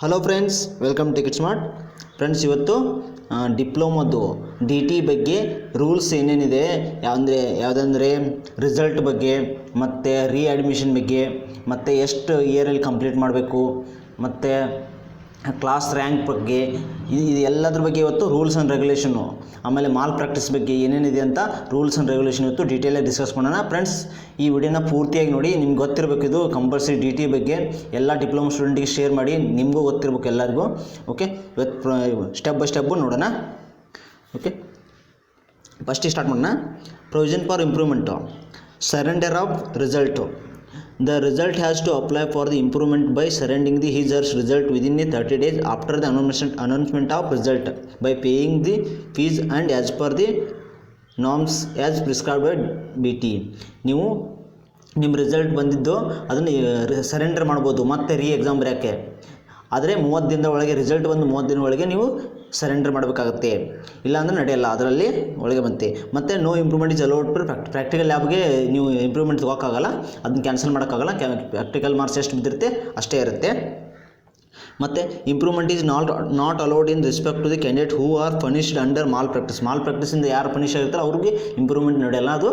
Hello friends, welcome to Ticket Smart. Friends, ಇವತ್ತು ಡಿಪ್ಲೊಮದ್ದು DT ಬಗ್ಗೆ ರೂಲ್ಸ್ ಏನೇನಿದೆ ಯಾವುದಂದರೆ ರಿಸಲ್ಟ್ ಬಗ್ಗೆ, ಮತ್ತು ರೀಅಡ್ಮಿಷನ್ ಬಗ್ಗೆ, ಮತ್ತು ಎಷ್ಟು ಇಯರಲ್ಲಿ ಕಂಪ್ಲೀಟ್ ಮಾಡಬೇಕು, ಮತ್ತು ಕ್ಲಾಸ್ ರ್ಯಾಂಕ್ ಬಗ್ಗೆ, ಇದು ಎಲ್ಲದ್ರ ಬಗ್ಗೆ ಇವತ್ತು ರೂಲ್ಸ್ ಆ್ಯಂಡ್ ರೆಗ್ಯುಲೇಷನ್ನು, ಆಮೇಲೆ ಮಾಲ್ ಪ್ರಾಕ್ಟೀಸ್ ಬಗ್ಗೆ ಏನೇನಿದೆ ಅಂತ ರೂಲ್ಸ್ ಆ್ಯಂಡ್ ರೆಗ್ಯುಲೇಷನ್ ಇವತ್ತು ಡೀಟೇಲಾಗಿ ಡಿಸ್ಕಸ್ ಮಾಡೋಣ. ಫ್ರೆಂಡ್ಸ್, ಈ ವಿಡಿಯೋನ ಪೂರ್ತಿಯಾಗಿ ನೋಡಿ. ನಿಮ್ಗೆ ಗೊತ್ತಿರಬೇಕು, ಇದು ಕಂಪಲ್ಸರಿ DT ಬಗ್ಗೆ ಎಲ್ಲ ಡಿಪ್ಲೊಮಾ ಸ್ಟೂಡೆಂಟಿಗೆ ಶೇರ್ ಮಾಡಿ, ನಿಮಗೂ ಗೊತ್ತಿರಬೇಕು ಎಲ್ಲರಿಗೂ. ಓಕೆ, ಇವತ್ತು ಸ್ಟೆಪ್ ಬೈ ಸ್ಟೆಪ್ಪು ನೋಡೋಣ. ಓಕೆ, ಫಸ್ಟಿಗೆ ಸ್ಟಾರ್ಟ್ ಮಾಡೋಣ. Provision for improvement, surrender of result. The result has to apply for the improvement by surrendering his or her result within 30 days after the announcement of result by paying the fees and as per the norms as prescribed by DT. ನೀವು ನಿಮ್ಮ result ಬಂದಿದ್ದು ಅದನ್ನು surrender ಮಾಡ್ಬೋದು ಮತ್ತು exam ಬರೆಯೋಕ್ಕೆ. ಆದರೆ 30 ದಿನದ ಒಳಗೆ result ಬಂದು 30 ದಿನ ಒಳಗೆ ನೀವು ಸರೆಂಡರ್ ಮಾಡಬೇಕಾಗತ್ತೆ, ಇಲ್ಲಾಂದರೆ ನಡೆಯಲ್ಲ, ಅದರಲ್ಲಿ ಒಳಗೆ ಬಂತೆ. ಮತ್ತು no improvement is allowed to practical ಲ್ಯಾಬ್ಗೆ ನೀವು ಇಂಪ್ರೂವ್ಮೆಂಟ್ ತೊಗೋಕ್ಕಾಗಲ್ಲ, ಅದನ್ನ ಕ್ಯಾನ್ಸಲ್ ಮಾಡೋಕ್ಕಾಗಲ್ಲ. ಪ್ರಾಕ್ಟಿಕಲ್ ಮಾರ್ಕ್ಸ್ ಎಷ್ಟು ಬಿದ್ದಿರುತ್ತೆ ಅಷ್ಟೇ ಇರುತ್ತೆ. ಮತ್ತು improvement is not allowed in respect to the candidate who are punished under ಮಾಲ್ ಪ್ರಾಕ್ಟೀಸಿಂದ ಯಾರು ಪನಿಷ್ ಆಗಿರ್ತಾರೆ ಅವ್ರಿಗೆ ಇಂಪ್ರೂವ್ಮೆಂಟ್ ನಡೆಯಲ್ಲ ಅದು.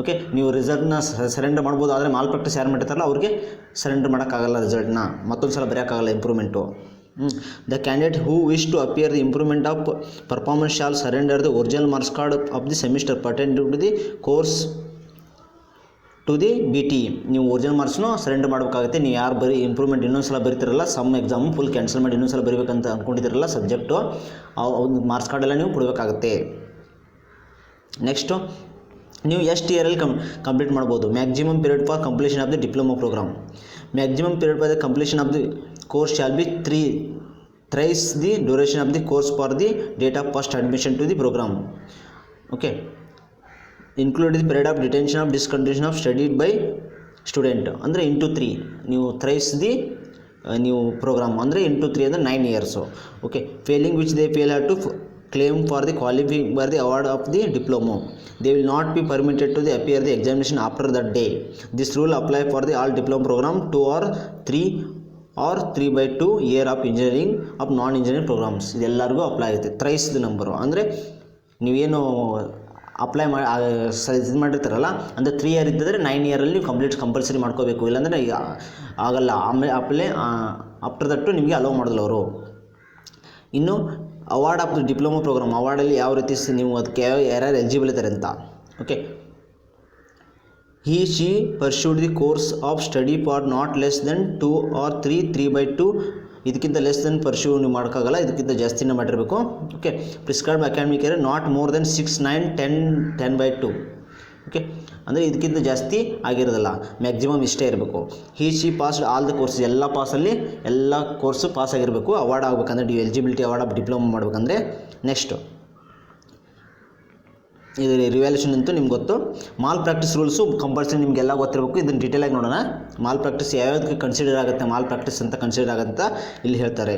ಓಕೆ, ನೀವು ರಿಸಲ್ಟ್ನ ಸರೆಂಡರ್ ಮಾಡ್ಬೋದು, ಆದರೆ ಮಾಲ್ ಪ್ರಾಕ್ಟೀಸ್ ಯಾರು ಮಾಡಿರ್ತಾರಲ್ಲ ಅವ್ರಿಗೆ ಸರೆಂಡರ್ ಮಾಡೋಕ್ಕಾಗಲ್ಲ, ರಿಸಲ್ಟ್ನ ಮತ್ತೊಂದು ಸಲ ಬರೆಯೋಕ್ಕಾಗಲ್ಲ improvement. The candidate who wish to appear the improvement of performance shall surrender the original marks card of the semester pertaining to the course to the BT. ನೀವು original ಮಾರ್ಕ್ಸ್ನು surrender ಮಾಡಬೇಕಾಗುತ್ತೆ. ನೀವು ಯಾರು ಇಂಪ್ರೂವ್ಮೆಂಟ್ ಇನ್ನೊಂದು ಸಲ ಬರೀತಿರಲ್ಲ, ಸಮ್ ಎಕ್ಸಾಮು ಫುಲ್ ಕ್ಯಾನ್ಸಲ್ ಮಾಡಿ ಇನ್ನೊಂದು ಸಲ ಬರೀಬೇಕಂತ ಅಂದ್ಕೊಂಡಿದ್ದೀರಲ್ಲ ಸಬ್ಜೆಕ್ಟು, ಮಾರ್ಕ್ಸ್ ಕಾರ್ಡೆಲ್ಲ ನೀವು ಕೊಡಬೇಕಾಗುತ್ತೆ. ನೆಕ್ಸ್ಟು, ನೀವು ಎಷ್ಟು ಇಯರಲ್ಲಿ ಕಂಪ್ಲೀಟ್ ಮಾಡ್ಬೋದು. Maximum period for completion of the diploma program. Maximum period for the completion of the course shall be thrice the duration of the course for the date of first admission to the program. Okay, include the period of detention of discontinuation of studied by student ಅಂದರೆ into 3. ನೀವು thrice the ನೀವು program ಅಂದರೆ into 3 ಅಂದರೆ 9 years. Okay, failing which they fail have to claim for the qualifying for the award of the diploma. They will not be permitted to appear the examination after that day. This rule apply for the all diploma program 2 or 3/2 year of engineering of non engineering programs. ಇದೆಲ್ಲರಿಗೂ apply ಆಗುತ್ತೆ. ಥ್ರೈಸ್ದು number ಅಂದರೆ ನೀವೇನು apply ಮಾಡಿ ಇದು ಮಾಡಿರ್ತಾರಲ್ಲ, ಅಂದರೆ 3 year ಇದ್ದರೆ 9 ಇಯರಲ್ಲಿ ನೀವು ಕಂಪಲ್ಸರಿ ಮಾಡ್ಕೋಬೇಕು, ಇಲ್ಲಾಂದರೆ ಆಗಲ್ಲ. ಆಮೇಲೆ ಆಫ್ಟರ್ ದಟ್ಟು ನಿಮಗೆ ಅಲೋ ಮಾಡಿದ್ರು ಅವರು. ಇನ್ನು ಅವಾರ್ಡ್ ಆಫ್ ಡಿಪ್ಲೊಮಾ ಪ್ರೋಗ್ರಾಮ್, ಅವಾರ್ಡಲ್ಲಿ ಯಾವ ರೀತಿ ನೀವು ಅದಕ್ಕೆ ಯಾರ್ಯಾರು ಎಲಿಜಿಬಲ್ ಇದ್ದಾರೆ ಅಂತ. Okay, she pursued the course of study for not less than 2 or 3/2. ಇದಕ್ಕಿಂತ ಲೆಸ್ ದೆನ್ ಪರ್ಸ್ಯೂ ನೀವು ಮಾಡೋಕ್ಕಾಗಲ್ಲ, ಇದಕ್ಕಿಂತ ಜಾಸ್ತಿನೇ ಮಾಡಿರಬೇಕು. Okay, prescribe academic year not more than 6, 9, 10/2. Okay, ಅಂದರೆ ಇದಕ್ಕಿಂತ ಜಾಸ್ತಿ ಆಗಿರೋದಿಲ್ಲ, ಮ್ಯಾಕ್ಸಿಮಮ್ ಇಷ್ಟೇ ಇರಬೇಕು. She passed all the courses, ಎಲ್ಲ ಪಾಸಲ್ಲಿ ಎಲ್ಲ ಕೋರ್ಸು ಪಾಸ್ ಆಗಿರಬೇಕು ಅವಾರ್ಡ್ ಆಗಬೇಕಂದ್ರೆ, ಎಲಿಜಿಬಿಲಿಟಿ ಅವಾರ್ಡ್ ಆಫ್ ಡಿಪ್ಲೊಮಾ ಮಾಡಬೇಕಂದ್ರೆ. ನೆಕ್ಸ್ಟು, ಇದು ರಿವ್ಯಾಲ್ಯೂಷನ್ ಅಂತೂ ನಿಮ್ಗೆ ಗೊತ್ತು. ಮಾಲ್ ಪ್ರಾಕ್ಟೀಸ್ ರೂಲ್ಸು ಕಂಪಲ್ಸರಿ ನಿಮಗೆಲ್ಲ ಗೊತ್ತಿರಬೇಕು. ಇದನ್ನು ಡೀಟೇಲಾಗಿ ನೋಡೋಣ. ಮಾಲ್ ಪ್ರಾಕ್ಟೀಸ್ ಯಾವ್ಯಾವುದಕ್ಕೆ ಕನ್ಸಿಡರ್ ಆಗುತ್ತೆ, ಮಾಲ್ ಪ್ರಾಕ್ಟೀಸ್ ಅಂತ ಕನ್ಸಿಡರ್ ಆಗುತ್ತೆ ಇಲ್ಲಿ ಹೇಳ್ತಾರೆ.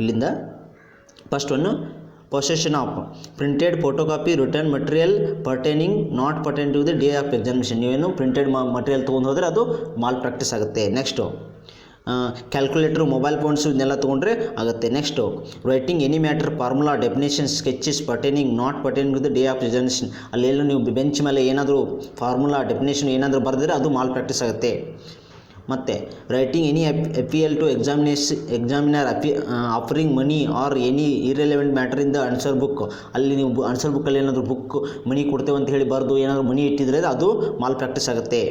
ಇಲ್ಲಿಂದ first one, possession of printed photocopy return material pertaining not pertain to the day of examination. ನೀವೇನು ಪ್ರಿಂಟೆಡ್ ಮಟೀರಿಯಲ್ ತೊಗೊಂಡು ಹೋದರೆ ಅದು ಮಾಲ್ ಪ್ರಾಕ್ಟೀಸ್ ಆಗುತ್ತೆ. ನೆಕ್ಸ್ಟು, ಕ್ಯಾಲ್ಕುಲೇಟ್ರು, ಮೊಬೈಲ್ ಫೋನ್ಸು ಇದನ್ನೆಲ್ಲ ತೊಗೊಂಡ್ರೆ ಆಗುತ್ತೆ. Next, writing any matter formula definition sketches pertaining not pertaining to the day of examination. ಅಲ್ಲೆಲ್ಲ ನೀವು ಬೆಂಚ್ ಮೇಲೆ ಏನಾದರೂ ಫಾರ್ಮುಲಾ ಡೆಫಿನೇಷನ್ ಏನಾದರೂ ಬರೆದ್ರೆ ಅದು ಮಾಲ್ ಪ್ರಾಕ್ಟೀಸ್ ಆಗುತ್ತೆ. ಮತ್ತು writing any appeal to examiner offering money or any irrelevant matter in the answer book. ಅಲ್ಲಿ ನೀವು ಆನ್ಸರ್ ಬುಕ್ಕಲ್ಲಿ ಏನಾದರೂ ಬುಕ್ ಮನಿ ಕೊಡ್ತೇವೆ ಅಂತ ಹೇಳಿ ಬರೆದು ಏನಾದರೂ ಮನಿ ಇಟ್ಟಿದ್ರೆ ಅದು ಮಾಲ್ ಪ್ರಾಕ್ಟೀಸ್ ಆಗುತ್ತೆ.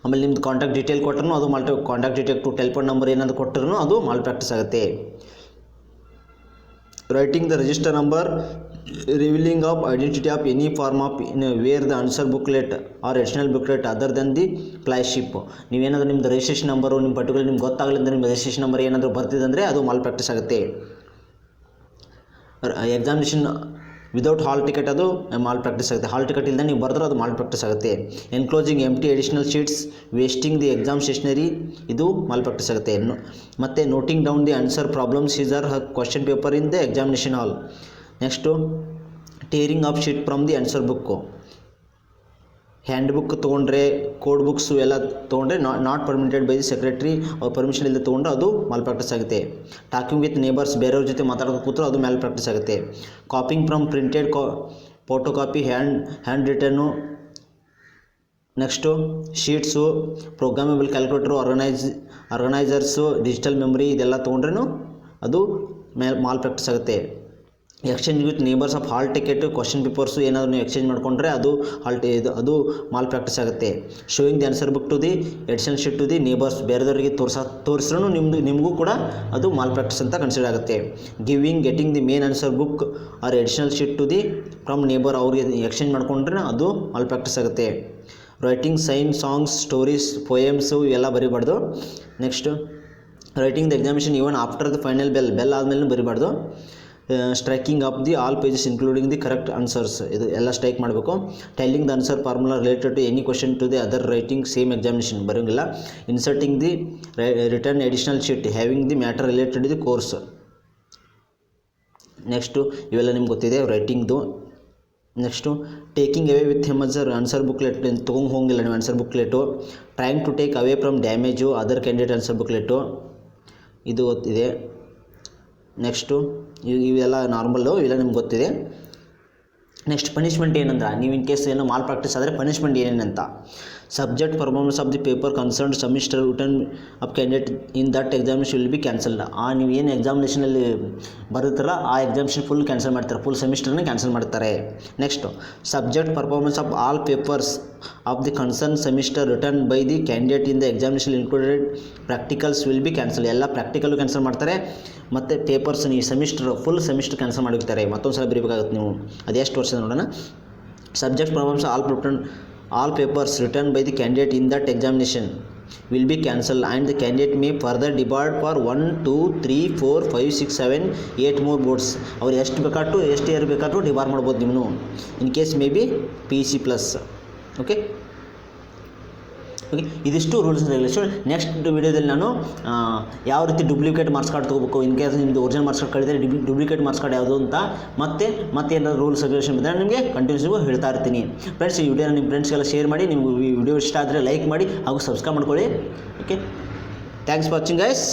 ಆಮೇಲೆ ನಿಮ್ದು ಕಾಂಟ್ಯಾಕ್ಟ್ ಡೀಟೇಲ್ ಕೊಟ್ಟರು ಅದು contact detail to telephone number ಏನಾದರೂ ಕೊಟ್ಟರು ಅದು ಮಾಲ್ ಪ್ರಾಕ್ಟೀಸ್ ಆಗುತ್ತೆ. Writing the register number revealing of identity of any form of where the answer booklet or additional booklet other than the ಫ್ಲಾಶಿಪ್. ನೀವೇನಾದರೂ ನಿಮ್ಮದು ರಿಜಿಸ್ಟ್ರೇಷನ್ ನಂಬರು ನಿಮ್ಮ ಪರ್ಟಿಕ್ಯುಲರ್ ನಿಮ್ಗೆ ಗೊತ್ತಾಗಲಿಲ್ಲ, ನಿಮ್ಮ ರಿಜಿಸ್ಟ್ರೇಷನ್ ನಂಬರ್ ಏನಾದರೂ ಬರ್ತಿದ್ದಂದರೆ ಅದು ಮಾಲ್ ಪ್ರಾಕ್ಟೀಸ್ ಆಗುತ್ತೆ. ಎಕ್ಸಾಮಿನೇಷನ್ ವಿದೌಟ್ ಹಾಲ್ ಟಿಕೆಟ್ ಅದು ಮಾಲ್ ಪ್ರಾಕ್ಟೀಸ್ ಆಗುತ್ತೆ. ಹಾಲ್ ಟಿಕೆಟ್ ಇಲ್ಲದೆ ನೀವು ಬರೆದ್ರೆ ಅದು ಮಾಲ್ ಪ್ರಾಕ್ಟೀಸ್ ಆಗುತ್ತೆ. Enclosing empty additional sheets wasting the exam stationery ಇದು ಮಾಲ್ ಪ್ರಾಕ್ಟೀಸ್ ಆಗುತ್ತೆ. ಮತ್ತು noting down the answer problems is or question paper in the examination hall. Next, tearing of sheet from the answer book. Hand book ತೊಗೊಂಡ್ರೆ code books ಎಲ್ಲ ತೊಗೊಂಡ್ರೆ not permitted by the secretary ಅವ್ರ permission ಇಲ್ಲದೆ ತೊಗೊಂಡ್ರೆ ಅದು malpractice ಆಗುತ್ತೆ. Talking with neighbours ಬೇರೆಯವ್ರ ಜೊತೆ ಮಾತಾಡೋದು ಕೂತ್ರು ಅದು ಮ್ಯಾಲ್ ಪ್ರಾಕ್ಟೀಸ್ ಆಗುತ್ತೆ. Copying from printed photocopy hand written, next sheets, programmable calculator, organisers, digital memory ಇದೆಲ್ಲ ತೊಗೊಂಡ್ರೂ ಅದು ಮಾಲ್ ಪ್ರಾಕ್ಟೀಸ್ ಆಗುತ್ತೆ. Exchange with neighbours of hall ticket, question papers ಏನಾದರೂ ನೀವು ಎಕ್ಸ್ಚೇಂಜ್ ಮಾಡಿಕೊಂಡ್ರೆ ಅದು ಅದು ಮಾಲ್ ಪ್ರಾಕ್ಟೀಸ್ ಆಗುತ್ತೆ. Showing the answer book to the additional sheet to the neighbours ಬೇರೆದವರಿಗೆ ತೋರಿಸ್ರೂ ನಿಮಗೂ ಕೂಡ ಅದು ಮಾಲ್ ಪ್ರಾಕ್ಟೀಸ್ ಅಂತ ಕನ್ಸಿಡರ್ ಆಗುತ್ತೆ. Getting the main answer book or additional sheet to the from neighbour ಅವ್ರಿಗೆ ಎಕ್ಸ್ಚೇಂಜ್ ಮಾಡಿಕೊಂಡ್ರೆ ಅದು ಮಾಲ್ ಪ್ರಾಕ್ಟೀಸ್ ಆಗುತ್ತೆ. Writing sign songs, stories, poems ಇವೆಲ್ಲ ಬರೀಬಾರ್ದು. Next writing the examination even after the final bell ಆದಮೇಲೆ ಬರೀಬಾರ್ದು. Striking up the all pages including the correct answers ಇದು ಎಲ್ಲ ಸ್ಟ್ರೈಕ್ ಮಾಡಬೇಕು. Telling the answer formula related to any question to the other writing same examination ಬರೋಂಗಿಲ್ಲ. Inserting the written additional sheet having the matter related the course. Next ಇವೆಲ್ಲ ನಿಮ್ಗೆ ಗೊತ್ತಿದೆ ರೈಟಿಂಗ್ದು. Next taking away with him answer booklet ತೊಗೊಂಡು ಹೋಗಿಲ್ಲ ನೀವು answer booklet. Trying to take away from damage other candidate answer booklet ಇದು ಗೊತ್ತಿದೆ. Next ಇವೆಲ್ಲ ನಾರ್ಮಲ್ಲು ಇವೆಲ್ಲ ನಿಮ್ಗೆ ಗೊತ್ತಿದೆ. ನೆಕ್ಸ್ಟ್ ಪನಿಷ್ಮೆಂಟ್ ಏನಂದ್ರೆ ನೀವು ಇನ್ ಕೇಸ್ ಏನೋ ಮಾಲ್ ಪ್ರಾಕ್ಟೀಸ್ ಆದರೆ ಪನಿಷ್ಮೆಂಟ್ ಏನೇನಂತ. Subject performance of the paper concern semester written of candidate in that examination will be cancelled. ನೀವು ಏನು ಎಕ್ಸಾಮಿನೇಷನಲ್ಲಿ ಬರುತ್ತಲ್ಲ ಆ ಎಕ್ಸಾಮಿನೇಷನ್ ಫುಲ್ ಕ್ಯಾನ್ಸಲ್ ಮಾಡ್ತಾರೆ, ಫುಲ್ ಸೆಮಿಸ್ಟರ್ನೇ ಕ್ಯಾನ್ಸಲ್ ಮಾಡ್ತಾರೆ. Next subject performance of all papers of the concern semester written by the candidate in the examination included practicals will be cancel. ಎಲ್ಲ practical cancel ಮಾಡ್ತಾರೆ ಮತ್ತು ಪೇಪರ್ಸ್ ನೀವು ಫುಲ್ ಸೆಮಿಸ್ಟರ್ ಕ್ಯಾನ್ಸಲ್ ಮಾಡಿರ್ತಾರೆ. ಮತ್ತೊಂದು ಸಲ ಬರೀಬೇಕಾಗುತ್ತೆ ನೀವು. ಅದೆಷ್ಟು ವರ್ಷ ನೋಡೋಣ. Subject problems all papers return by the candidate in that examination will be cancel and the candidate May further depart for 1, 2, 3, 4, 5, 6, 7, 8 more boards. ಅವ್ರು ಎಷ್ಟು ಇಯರ್ ಬೇಕಾದರೂ ಡಿಪಾರ್ಟ್ ಮಾಡ್ಬೋದು ನೀವು in case may be PEC plus. Okay, ಇದಿಷ್ಟು rules and regulation. Next ವೀಡಿಯೋದಲ್ಲಿ ನಾನು ಯಾವ ರೀತಿ ಡೂಪ್ಲಿಕೇಟ್ ಮಾರ್ಕ್ಸ್ ಕಾರ್ಡ್ ತೊಗೋಬೇಕು, ಇನ್ ಕೇಸ್ ನಿಮ್ಮದು original marks card ಕಳಿದರೆ duplicate marks card ಯಾವುದು ಅಂತ ಮತ್ತೆ ಏನಾದರೂ ರೂಲ್ಸ್ ರೆಗ್ಯುಲೇಷನ್ ಬಂದರೆ ನಿಮಗೆ ಕಂಟಿನ್ಯೂಸ್ ಹೇಳ್ತಾ ಇರ್ತೀನಿ. ಫ್ರೆಂಡ್ಸ್, ಈ ವಿಡಿಯೋನ ನಿಮ್ಮ ಫ್ರೆಂಡ್ಸ್ಗೆಲ್ಲ ಶೇರ್ ಮಾಡಿ. ನಿಮ್ಗೆ ಈ ವಿಡಿಯೋ ಇಷ್ಟ ಆದರೆ ಲೈಕ್ ಮಾಡಿ ಹಾಗೂ ಸಬ್ಸ್ಕ್ರೈಬ್ ಮಾಡ್ಕೊಳ್ಳಿ. Okay, thanks for watching guys.